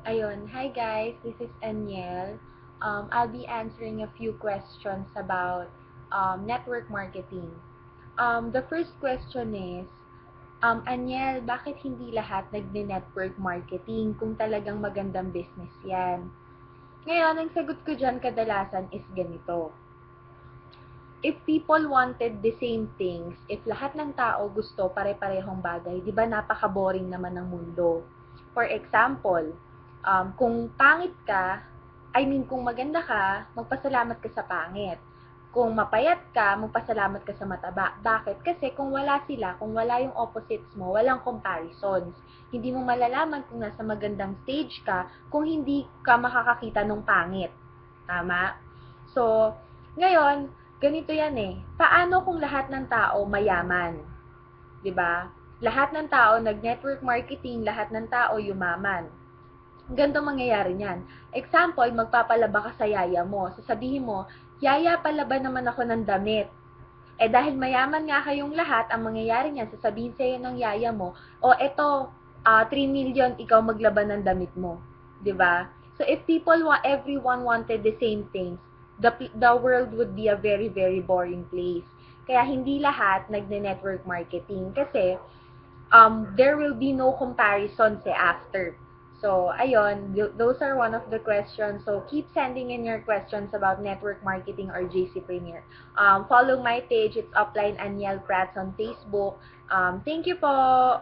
Ayun, hi guys, this is Aniel. I'll be answering a few questions about network marketing. The first question is, Aniel, bakit hindi lahat nagne-network marketing kung talagang magandang business yan? Ngayon, ang sagot ko dyan kadalasan is ganito. If people wanted the same things, if lahat ng tao gusto pare-parehong bagay, di ba napaka-boring naman ng mundo? For example, kung pangit ka, kung maganda ka, magpasalamat ka sa pangit. Kung mapayat ka, magpasalamat ka sa mataba. Bakit? Kasi kung wala sila, kung wala yung opposites mo, walang comparisons. Hindi mo malalaman kung nasa magandang stage ka kung hindi ka makakakita ng pangit. Tama? So, ngayon, ganito yan eh. Paano kung lahat ng tao mayaman? 'Di ba? Lahat ng tao nag-network marketing, lahat ng tao yumaman. Ganito mangyayari niyan. Example, magpapalaba ka sa yaya mo. Sasabihin mo, "Yaya, palaba naman ako ng damit." Eh dahil mayaman nga kayong lahat, ang mangyayari niyan, sasabihin sa'yo ng yaya mo, "O eto, 3 million, ikaw maglaban ng damit mo." 'Di ba? So if everyone wanted the same things, the world would be a very, very boring place. Kaya hindi lahat nagne-network marketing kasi there will be no comparisons after. So, ayun, those are one of the questions. So, keep sending in your questions about network marketing or JC Premier. Follow my page. It's Upline Aniel Prats on Facebook. Thank you po!